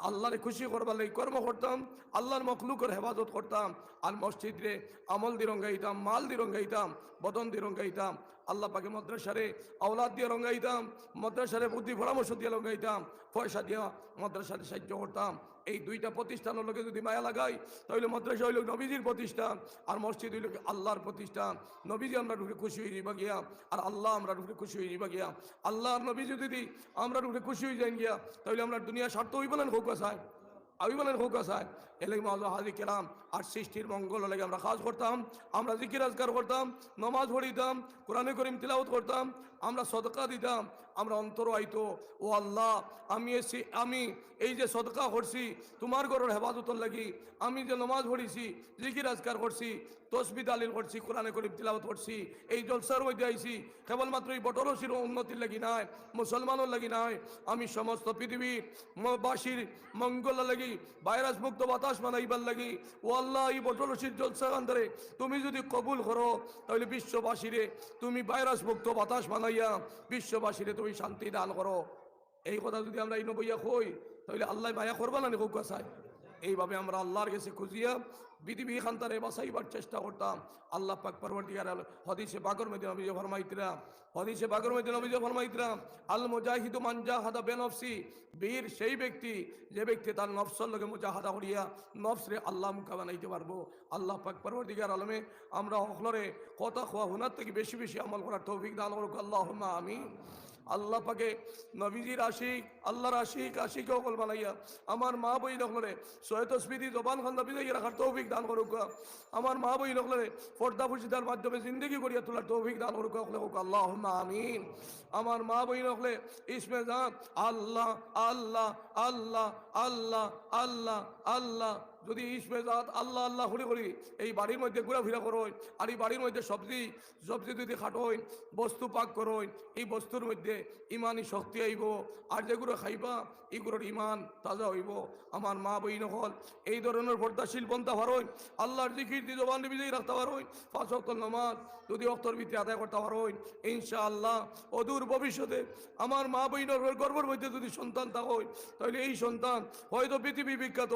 [SPEAKER 1] আল্লাহরে খুশি করবার লাগি কর্ম করতাম, আল্লাহর মখলুকের হেফাজত করতাম, আর মসজিদে আমল দিয়ে রঙ্গাইতাম, মাল দিয়ে রঙ্গাইতাম, বদন দিয়ে রঙ্গাইতাম, আল্লাহ পাকে মাদ্রাসারে আওলাদ দিয়ে রঙ্গাইতাম, মাদ্রাসারে বুদ্ধি পরামর্শ দিয়ে রঙ্গাইতাম, পয়সা দিয়া মাদ্রাসারে সাহায্য করতাম। এই দুইটা প্রতিষ্ঠানের লোকে যদি মায়া লাগাই তাহলে মাদ্রাসা হইল নবীজির প্রতিষ্ঠান, আর মসজিদ হইল আল্লাহর প্রতিষ্ঠান। নবীজি আমরা ঢুকে খুশি হয়ে যাবা গিয়া, আর আল্লাহ আমরা ঢুকে খুশি হয়ে যাবা গিয়া। আল্লাহর নবীজি যদি আমরা ঢুকে খুশি হয়ে যাই গিয়া তাহলে আমরা দুনিয়া স্বার্থ হইব না হোক আসায় আবিমানের হোক আসায় এলাই মাল্লাহ হাজি কেরাম। আর সৃষ্টির মঙ্গল লাগে আমরা কাজ করতাম, আমরা জিকির আজকার করতাম, নমাজ পড়িতাম, কোরআনে করিম তিলাওয়াত করতাম, আমরা সদকা দিতাম, আমরা অন্তর আইতো ও আল্লাহ আমি এই যে সদকা করছি তোমার ঘরের হেফাজতর লাগি, আমি যে নমাজ পড়িছি, জিকির আজকার করছি, তসবি তালিল করছি, কোরআনে করিম তিলাওয়াত করছি, এই জলসার মধ্যে আইছি কেবলমাত্র এই বটরসির উন্নতির লাগি নাই, মুসলমানের লাগি নাই, আমি সমস্ত পৃথিবীর বাসীর মঙ্গল লাগি ভাইরাস মুক্ত বাতাস বানাইবার লাগি। ও আল্লাহ এই বটরসির জলসা আন্দরে তুমি যদি কবুল করো তাহলে বিশ্ববাসীরে তুমি ভাইরাস মুক্ত বাতাস বানাইয়া বিশ্ববাসীরে তুমি শান্তি দান করো। এই কথা যদি আমরা এই নবইয়া কই তাহলে আল্লাহ মায়া করবা না হোক চাই। এইভাবে আমরা আল্লাহর কাছে খুঁজিয়া পৃথিবী খান্তারে বাঁচাইবার চেষ্টা করতাম। আল্লাহ পাক পরবর্তীকার হদিসে বাগর মধ্যে নবীজি ফরমাইতরা, হদিসে বাগর মধ্যে নবীজি ফরমাইতরা, আল মুজাহিদু মান জাহাদা বেনফসি, বীর সেই ব্যক্তি যে ব্যক্তি তার নফসর লগে মুজাহাদা করিয়া নফসরে আল্লাহ মুখা বানাইতে পারবো। আল্লাহ পাক পরবর্তীকার আলমে আমরা হকলরে কথা খোয়া হুনার থেকে বেশি বেশি আমল করার তৌফিক দান করুক, আল্লাহুম্মা আমিন। আল্লাহ পাকে নবীজির আশিক, আল্লাহর আশিক, আশিক অকল বানাইয়া আমার মা বই নকলরে সৈয়দ স্মৃতি জবান খান্দা বিজয়ী রাখার তৌফিক দান করুক। আমার মা বই নকলরে পর্দা ফুসিদার মাধ্যমে জিন্দগি করিয়া তোলার তৌফিক দান করুক, আল্লাহুম্মা আমিন। আমার মা বই নকলে ইসমে জান আল্লাহ আল্লাহ আল্লাহ আল্লাহ আল্লাহ আল্লাহ যদি ইসমে জাত আল্লাহ আল্লাহ করি করি এই বাড়ির মধ্যে ঘোরাফেরা করোই, আর এই বাড়ির মধ্যে সবজি যদি খাটোই, বস্তু পাক করোই, এই বস্তুর মধ্যে ইমানি শক্তি আইব, আর যেগুলো খাইবা এগুলোর ইমান তাজা হইব। আমার মা বই নকল এই ধরনের পর্দাশীল পন্থা পারোই, আল্লাহর জিকির দিয়ে জবান বিজয়ী রাখতে পারোই, 5 ওয়াক্ত নামাজ যদি অক্তর ভিত্তি আদায় করতে পারোই, ইনশাআল্লাহ অদূর ভবিষ্যতে আমার মা বইনের গর্ভের মধ্যে যদি সন্তান থাকোই তাহলে এই সন্তান হয়তো পৃথিবী বিখ্যাত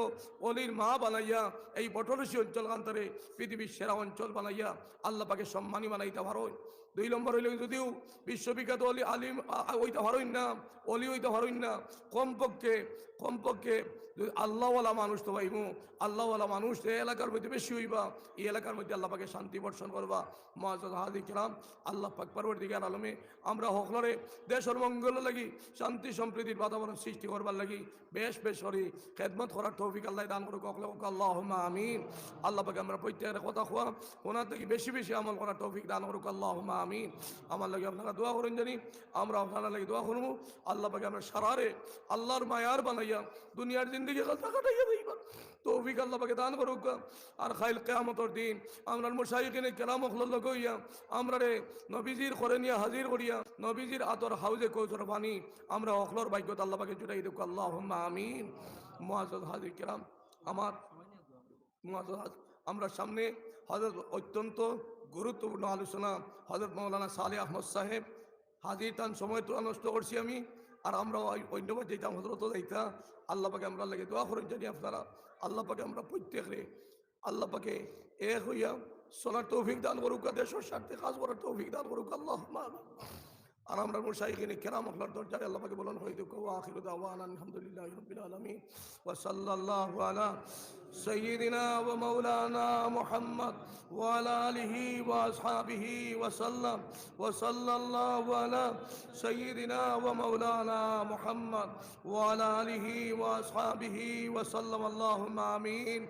[SPEAKER 1] অলির মা বানাইয়া এই বটরসী অঞ্চল কান্তারে পৃথিবীর সেরা অঞ্চল বানাইয়া আল্লাহ পাকে সম্মানী বানাইতে পারোই। 2 নম্বর হইলে যদিও বিশ্ববিখ্যাত অলি আলিম হইতে পারোই না, অলি হইতে পারোই না, কমপক্ষে যদি আল্লাহওয়ালা মানুষ তো পাইমু, আল্লাহওয়ালা মানুষ এই এলাকার মধ্যে বেশি হইবা, এই এলাকার মধ্যে আল্লাহ পাকে শান্তি বর্ষণ করবা। মুআজ্জাজ হাজি কিরাম, আল্লাহ পাক পরবর্তীকার আলমে আমরা হকলরে দেশের মঙ্গল লাগি শান্তি সম্প্রীতির বাতাবরণ সৃষ্টি করবার লাগি বেশ করি খেদমত করার তৌফিক আল্লাহ দান করুক, আল্লাহুম্মা আমিন। আল্লাহ পাকে আমরা প্রত্যেকের কথা খোয়া ওনার থেকে বেশি বেশি আমল করার তৌফিক দান করুক, আল্লাহুম্মা আমিন। আমার লাগে আপনারা দোয়া করুন, জানি আমরা আপনারা লাগে দোয়া করবো। আল্লাহ পাকে আমরা সারারে আল্লাহর মায়ার বানাইয়া দুনিয়ার জিন্দগি কাটাইয়া দিবা তৌফিক আল্লাহ পাকে দান করুক। আর খাইল কিয়ামতের দিন আমরা মুশাইখিনে কেরাম হল কইয়া আমরা রে নবীজির করে নিয়ে হাজির করিয়া নবীজির আতর হাউজে কৌসর পানি আমরা অখলর ভাগ্যত আল্লাহ পাকে জুটাই দেব, আল্লাহুম্মা আমিন। মুআজ্জাজ হাজি কিরাম, আমার আমরা সামনে হযরত অত্যন্ত গুরুত্বপূর্ণ আলোচনা হযরত মাওলানা সালেহ আহমদ সাহেব হাজির তান সময় তো নষ্ট করছি আমি, আর আমরা অন্যবার যেতাম হজরত যাইতা। আল্লাহ পাকে আমরা লাগে দোয়া করেন, জানি আপনারা আল্লাহ পাকে আমরা প্রত্যেকে আল্লাহ পাকে এক হইয়া চলার তৌফিক দান করুক, দেশের স্বার্থে কাজ করার তৌফিক দান করুক, আল্লাহুম্মা আমিন। আর আমরা মুশাইখিনে কেরাম আল্লাহর দরজায় আল্লাহ পাকে বলেন হয়ে দেখো আখিরু দাওয়ানা আলহামদুলিল্লাহি রাব্বিল আলামিন ওয়া সাল্লাল্লাহু আলা সাইয়্যিদিনা ওয়া মাওলানা মুহাম্মদ ওয়া আলা আলিহি ওয়া আসহাবিহি ওয়া সাল্লাম ওয়া সাল্লাল্লাহু আলা সাইয়্যিদিনা ওয়া মাওলানা মুহাম্মদ ওয়া আলা আলিহি ওয়া আসহাবিহি ওয়া সাল্লাম, আল্লাহুম্মা আমিন।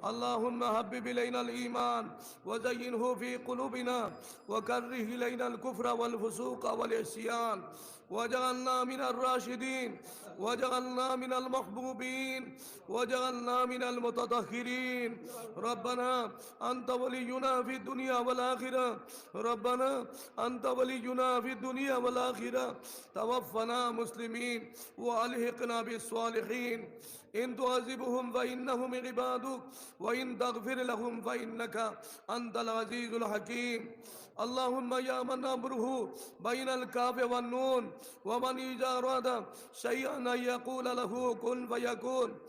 [SPEAKER 1] اللهم حبب إلينا الإيمان وزينه في قلوبنا وكره إلينا الكفر والفسوق والعصيان واجعلنا من الراشدين واجعلنا من المحبوبين واجعلنا من المتطهرين ربنا أنت ولينا في الدنيا والآخرة ربنا أنت ولينا في الدنيا والآخرة توفنا مسلمين وألحقنا بالصالحين إن تعذبهم فإنهم عبادك وإن تغفر لهم فإنك أنت العزيز الحكيم اللهم يا من أمره بين الكاف والنون ومن إذا أراد شيئا أن يقول له كن فيكون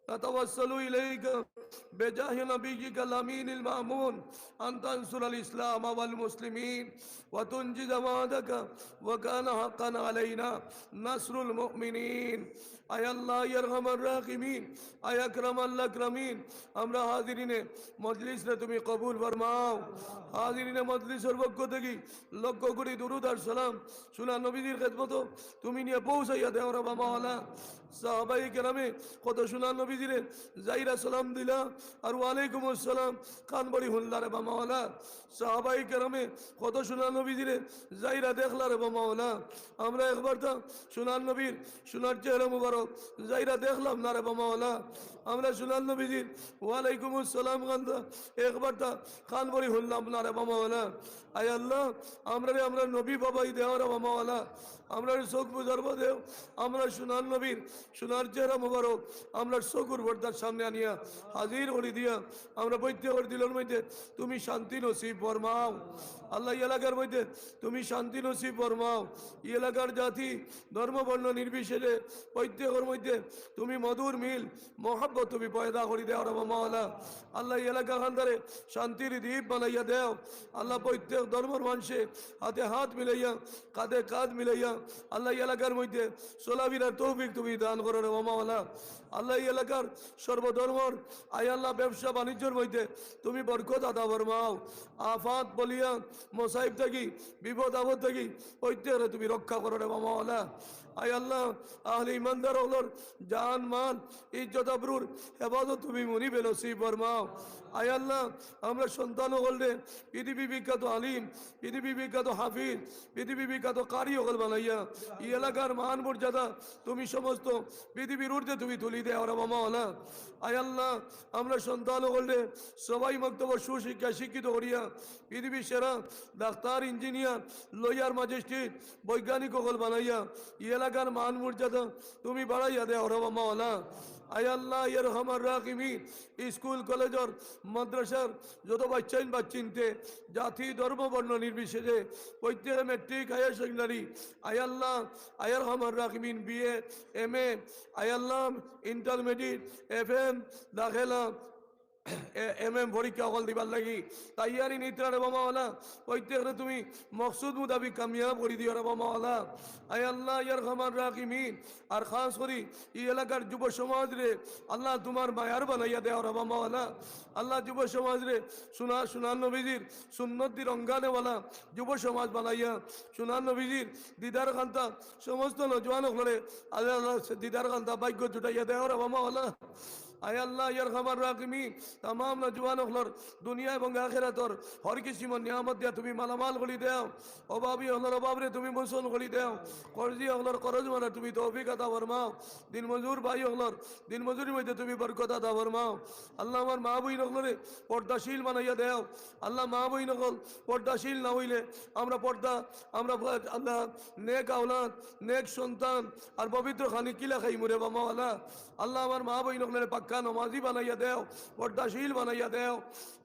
[SPEAKER 1] نتوسل إليك بجاه نبيك الأمين المأمون أن تنصر الإسلام والمسلمين وتنجز وعدك وكان حقا علينا نصر المؤمنين أي الله يرحم الراحمين أي أكرم الأكرمين আমরা হাজিরিনে মজলিসে তুমি কবুল ফরমাও হাজিরিনে মজলিসের পক্ষ থেকে লক্ষ কোটি দুরূদ আর সালাম সুনা নবীজির খেদমত তুমি নিয়ে পৌঁছাইয়া দাও রব্বা মাওলা সাহাবায়ে কেরামে কত সুনা নবীজিরে যাইরা সালাম দিলা আর ওয়ালাইকুম আসসালাম কান বড়ি হুল্লা রে মাওলা সাহাবায়ে কেরামে কত সুনা নবীজিরে যাইরা দেখলা রে মাওলা আমরা একবার তো সুনা নবীর সুনার চেহারা মুবারক যাইরা দেখলাম না রে মাওলা আমরা সুনা নবীজির ওয়ালাইকুম আসসালাম গান্দা একবার তো কান বড়ি হুল্লাম না রে মাওলা আয় আল্লাহ আমরা নবী বাবাই দেও রে মাওলা আমরা চোখ বুঝারবা দেও আমরা সুনার নবীর সুনার চেহারা মুবারক আমরা চকুর পর্দার সামনে আনিয়া হাজির করে দিয়া আমরা প্রত্যেকের দিলের মধ্যে তুমি শান্তি নসিব ফরমাও আল্লাহ এলাকার মধ্যে তুমি শান্তি নসিব ফরমাও এলাকার জাতি ধর্ম বর্ণ নির্বিশেষে প্রত্যেকের মধ্যে তুমি মধুর মিল মহব্বত তুমি পয়দা করে দেও রে মাওলা আল্লাহ এলাকা খানদারে শান্তির দ্বীপ বানাইয়া দেও আল্লাহ প্রত্যেক ধর্মের মানুষে হাতে হাত মিলাইয়া কাঁধে কাঁধ মিলাইয়া আল্লাহ এলাকার মধ্যে চলাফেরার তৌফিক তুমি দান করো রে মাওলা আল্লাহ এলাকার সর্বধর্মর আয় আল্লাহ ব্যবসা বাণিজ্যের মধ্যে তুমি বরকত আদা ফরমাও আফাত বলিয়া মোসাইব থাকি বিপদ আপদ থাকি প্রত্যেকে তুমি রক্ষা করো রে মাওলা আয় আল্লাহ আহলে ইমানদার হলোর জান মান ইজ্জত আবরুর হেফাজত তুমি মুনিবে নসিব ফরমাও আয় আল্লাহ আমরা সন্তান হলে পৃথিবী বিখ্যাত আলিম পৃথিবী বিখ্যাত হাফিজ পৃথিবী বিখ্যাত কারি হল বানাইয়া এই এলাকার মান মর্যাদা তুমি সমস্ত পৃথিবীর ঊর্ধ্বে তুমি তুলি দেও রে মাওলা আয় আল্লাহ আমরা সন্তান হলে সবাই মক্তব্য সুশিক্ষা শিক্ষিত করিয়া পৃথিবীর সেরা ডাক্তার ইঞ্জিনিয়ার লয়ার ম্যাজিস্ট্রেট বৈজ্ঞানিক হল বানাইয়া এই এলাকার মান মর্যাদা তুমি বাড়াইয়া দেও রে মাওলা আয় আল্লাহ ইয়ারহামার রাহিমিন স্কুল কলেজের মাদ্রাসার যত বাচ্চিনতে জাতি ধর্ম বর্ণ নির্বিশেষে প্রত্যেক মেট্রিক হায়ার সেকেন্ডারি আয় আল্লাহ ইয়ারহামার রাহিমিন বিএ এমএ আয় আল্লাহ ইন্টারমিডিয়েট এফএম দাখিলা এমএম পরীক্ষা হল দিবার লাগি তাইয়ারি নিত্রা রে মাওলা প্রত্যেকরে তুমি মকসুদ মুতাবিক কামিয়াব করে দিও রে মাওলা আয় আল্লাহ ইয়ারহামার রাহিমিন আর খাস করি এই এলাকার যুব সমাজ রে আল্লাহ তোমার মায়ার বানাইয়া দেও রে মাওলা আল্লাহ যুব সমাজ রে সুনান নবীজির সুন্নত দি রঙ্গানেওয়ালা যুব সমাজ বানাইয়া সুনান নবীজির দিদার খান্তা সমস্ত নজওয়ান হলে আল্লাহ দিদার খান্তা ভাগ্য জুটাইয়া দেও রে মাওলা আয় আল্লাহ ইয়ারহামার রাহিমিন तमाम नौजवान हलर दुनिया এবং আখিরাতর হর কিসিম নিয়ামত দিয়া তুমি মালামাল করে দাও অভাবী হলর অভাবরে তুমি মোচন করে দাও কর্জি হলর করজ মানে তুমি তৌফিক আতা ফরমাও দিন মজুর ভাই হলর দিন মজুরির মধ্যে তুমি বরকত আতা ফরমাও আল্লাহ আমার মা বই নগরে পর্দাশীল বানাইয়া দাও আল্লাহ মা বই নগল পর্দাশীল না হইলে আমরা পর্দা আমরা আল্লাহ নেক আওলাদ নেক সন্তান আর পবিত্র খানি কিলা খাই মুরে বা মাওলা আল্লাহ আমার মা বই নগরে পাক্কা নামাজি বানাইয়া দাও পর্দাশীল বানাইয়া দেও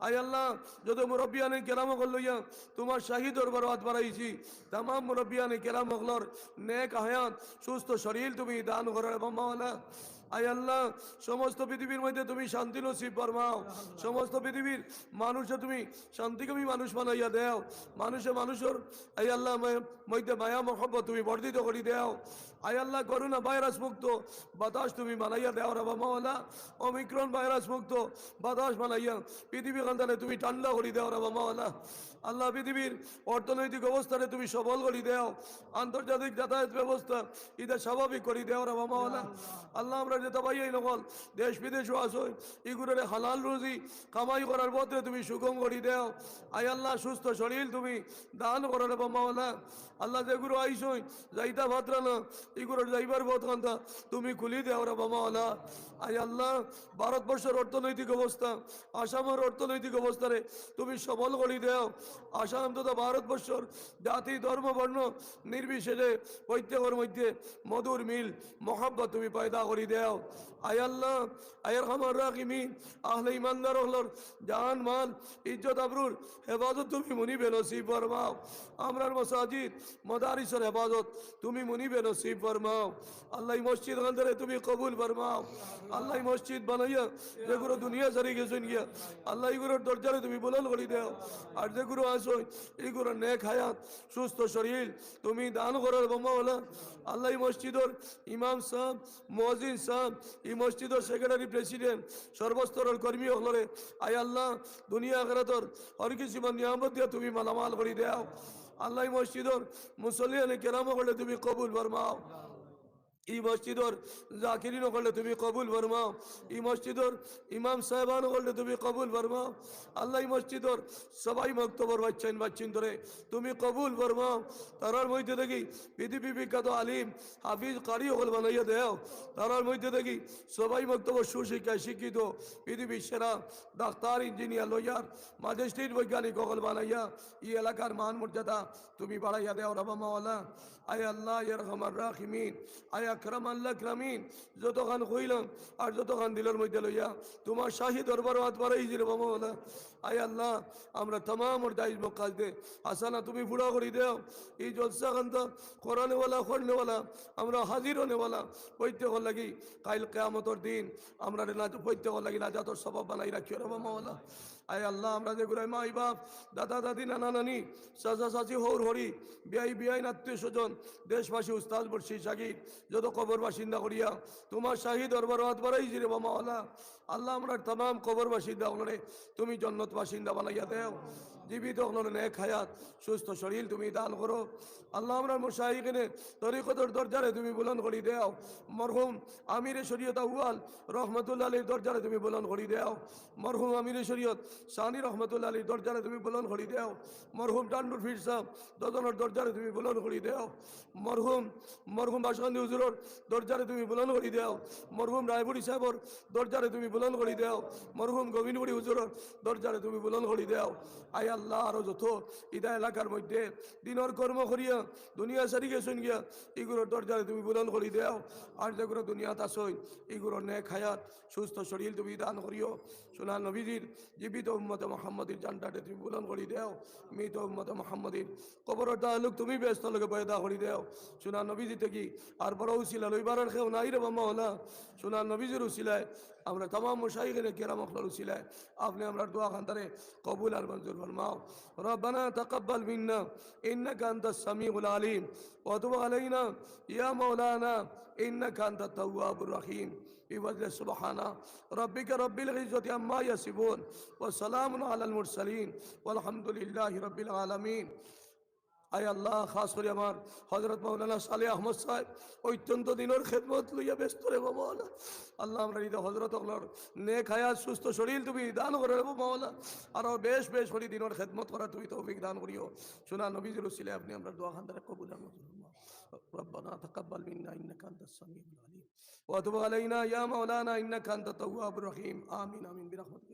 [SPEAKER 1] আয় আল্লাহ যত মুরব্বিয়ানে কেরাম লইয়া তোমার শাহী দরবার হাত বাড়াইছি তাম মুরব্বিয়ানে কেরাম হলর নেক হায়াত সুস্থ শরীর তুমি দান করো মাওলা আয় আল্লাহ সমস্ত পৃথিবীর মধ্যে তুমি শান্তি নসিব ফরমাও সমস্ত পৃথিবীর মানুষে তুমি শান্তিকামী মানুষ বানাইয়া দেও মানুষের আয় আল্লাহ মধ্যে মায়া মহব্বত তুমি বর্ধিত করি দেও আয় আল্লাহ করোনা ভাইরাস মুক্ত বাতাস তুমি বানাইয়া দেও রে মাওলা। ওমিক্রন ভাইরাস মুক্ত বাতাস বানাইয়া পৃথিবী কান্তারে তুমি ঠান্ডা করি দেও রে মাওলা। আল্লাহ পৃথিবীর অর্থনৈতিক অবস্থানে তুমি সবল করি দেও, আন্তর্জাতিক যাতায়াত ব্যবস্থা এটা স্বাভাবিক করি দেও রে মাওলা। আল্লাহ আমরা যেতে পাইয়াই নকল দেশ বিদেশও আসো এগুলোর হালাল রুজি কামাই করার পথে তুমি সুগম করি দেও। আয় আল্লাহ সুস্থ শরীর তুমি দান করো রে মাওলা। আল্লাহ যেগুলো আইসই যাইতা ভাত্রা না এগুলোর যাইবার পথ কান্তা তুমি খুলি দেও রে মাওলা। আয় আল্লাহ ভারতবর্ষের অর্থনৈতিক অবস্থা আসামের অর্থনৈতিক অবস্থারে তুমি সবল করি দেও। আসাম তথা ভারতবর্ষর জাতি ধর্ম বর্ণ নির্বিশেষে প্রত্যেকের মধ্যে মধুর মিল মহাব্বত তুমি পয়দা করি দেও। আয় আল্লাহ আয়ের খামার রাখিমিন আহলে ইমানদার হলর জান মাল ইজ্জত আবরুর হেফাজত তুমি মুনিবে নসিব ফরমাও। আমরার মসাজিদ মদারিসের হেফাজত তুমি মুনিবে নসিব ফরমাও। আল্লাহ মসজিদ খানদারে তুমি কবুল ফরমাও। আল্লাহ মসজিদ বানাইয়া যেগুলো দুনিয়া সারি গেছেন গিয়া আল্লাহ এগুলোর দরজারে তুমি বুলন্দ করে দেও। আর যেগুলো আসো এগুলো নেক হায়াত সুস্থ শরীর তুমি দান করার মাওলা। আল্লাহ মসজিদর ইমাম সাহেব মুয়াজ্জিন সাহেব এই মসজিদর সেক্রেটারি প্রেসিডেন্ট সর্বস্তরের কর্মী হলরে আয় আল্লাহ দুনিয়া আখিরাতর হর কিছু নিয়ামত দিয়া তুমি মালামাল করে দেও। আল্লাহ মসজিদর মুসল্লিয়ানে কেরাম করলে তুমি কবুল ফরমাও। এই মসজিদর জাকিরিন করলে তুমি কবুল ফরমাও। এই মসজিদর ইমাম সাহেবান করলে তুমি কবুল ফরমাও। আল্লাহ মসজিদর সবাই মক্তবর বাচ্চাইন ধরে তুমি কবুল ফরমাও। তারার মধ্যে দেখি পৃথিবী বিখ্যাত আলিম হাফিজ কারি হল বানাইয়া দেও। তারার মধ্যে দেখি সবাই মক্তবর সুশিক্ষায় শিক্ষিত পৃথিবীর সেরা ডাক্তার ইঞ্জিনিয়ার লয়ার ম্যাজিস্ট্রেট বৈজ্ঞানিক হল বানাইয়া এই এলাকার মান মর্যাদা তুমি বাড়াইয়া দেও রবা মাওলা। আয় আল্লাহ ইয়ারহামার রাহিমিন আয় আকরাম আল্লাহ আকরামিন যতখান কইলাম আর যতখান দিলের মধ্যে লইয়া তোমার শাহী দরবার হাত বাড়াই দিলে বাবা বলা। আয় আল্লাহ আমরা তমাম ওর দায়িত্ব মক্কাজ দে আসানা তুমি বুড়া করি দেও। এই জলসা খান্তা কোরআনেওয়ালা খোরনেওয়ালা আমরা হাজির হনেওয়ালা প্রত্যেক লাগি কাইল কেয়ামতর দিন আমরা প্রত্যেক লাগি নাজাতর স্বভাব বানাই রাখিও রে বাবা বলা। আয় আল্লাহ আমরা যেগুলো মাই বাপ দাদা দাদি নানা নানি চাচা চাচি হৌর হরি বিয়াই আত্মীয় স্বজন দেশবাসী উস্তাদ বর্ষী সাকিব যত কবর বাসিন্দা করিয়া তোমার শাহী দরবার হাত বাড়াই জিরে বামাওয়ালা। আল্লাহ আমরা তমাম কবর বাসিন্দা হলরে তুমি জন্নত বাসিন্দা বানাইয়া দেও। জীবিত হলরে নেক হায়াত সুস্থ শরীর তুমি দান করো। আল্লাহ আমরা মুশাইখিনে তরিকতর দরজারে তুমি বুলন্দ করি দেও। মরহুম আমিরে শরীয়ত আউয়াল রহমতুল্লাহ আলীর দরজারে তুমি বুলন্দ করি দেও। মরহুম আমিরে শরীয়ত সানি রহমতুল্লাহ আলীর দরজারে তুমি বুলন্দ করি দেও। মরহুম টান্ডুর ফির সাহেব দজনের দরজারে তুমি বুলন্দ করি দেও। মরহুম বাসকান্দি হুজুরের দরজারে তুমি বুলন্দ করি দেও। মরহুম রায়পুরি সাহেবর দরজারে তুমি বুলন্দ করি দেও। মরহুম গোবিন্দপুরি হুজুরের দরজারে তুমি বুলন্দ করি দেও। আয় আল্লাহ আরো যত ইদা এলাকার মধ্যে দিনের কর্ম করিয়া দুনিয়া সারি গেছেন গিয়া এগুলোর দরজারে তুমি বুলন্দ করি দেও। আর যেগুলো দুনিয়াত আসই এগুলোর নেক হায়াত সুস্থ শরীর তুমি দান করিও। সোনা নবীজির জীবিত উম্মতে মোহাম্মদের জানটাতে তুমি বুলন্দ করি দেও। মৃত উম্মতে মোহাম্মদের কবরের তালুক তুমি ব্যস্ত লোকে পয়দা করি দেও। সোনা নবীজি থেকে আর বড় উসিলা লইবারের খেও নাই রে বাবা হলা। সোনা নবীজির উসিলায় আমরা तमाम মুশাইখিনে কেরাম আখলার উসিলায় আপনি আমরা দোয়া খানতারে কবুল আর মঞ্জুর ফরমাও। রব্বানা তাকাব্বাল মিন্না ইন্নাকা আনতাস সামিউল আলিম ওয়া তুব আলাইনা ইয়া মাওলানা ইন্নাকা আনতাত তাওয়াবুর রহিম। বিওয়াজহি সুবহানা রাব্বিকা রাব্বিল ইজ্জাতি আম্মা ইয়াসিফুন ওয়া সালামুন আলাল মুরসালিন ওয়ালহামদুলিল্লাহি রাব্বিল আলামিন। আয় আল্লাহ খাস করে আমার হজরত মৌলানা সালে আহমদ সাহেব অত্যন্ত দিনের খেদমত লইয়া ব্যস্ত রে বাবা আল্লাহ আমরা হৃদয় হজরত নেক হায়াত সুস্থ শরীর তুমি দান করে রে মাওলা। আর বেশ করি দিনের খেদমত করা তুমি তৌফিক দান করিও। সোনা নবীজির উসিলে আপনি আমরা দোয়া খানদারে কবুল আর মঞ্জুর ফরমাও। রব্বানা তাকাব্বাল মিন্না ইন্নাকা আনতাস সামিউল আলিম ওয়া তুব আলাইনা ইয়া মাওলানা ইন্নাকা আনতাত তাওয়াবুর রহিম। আমিন আমিন বিরহমাতিকা।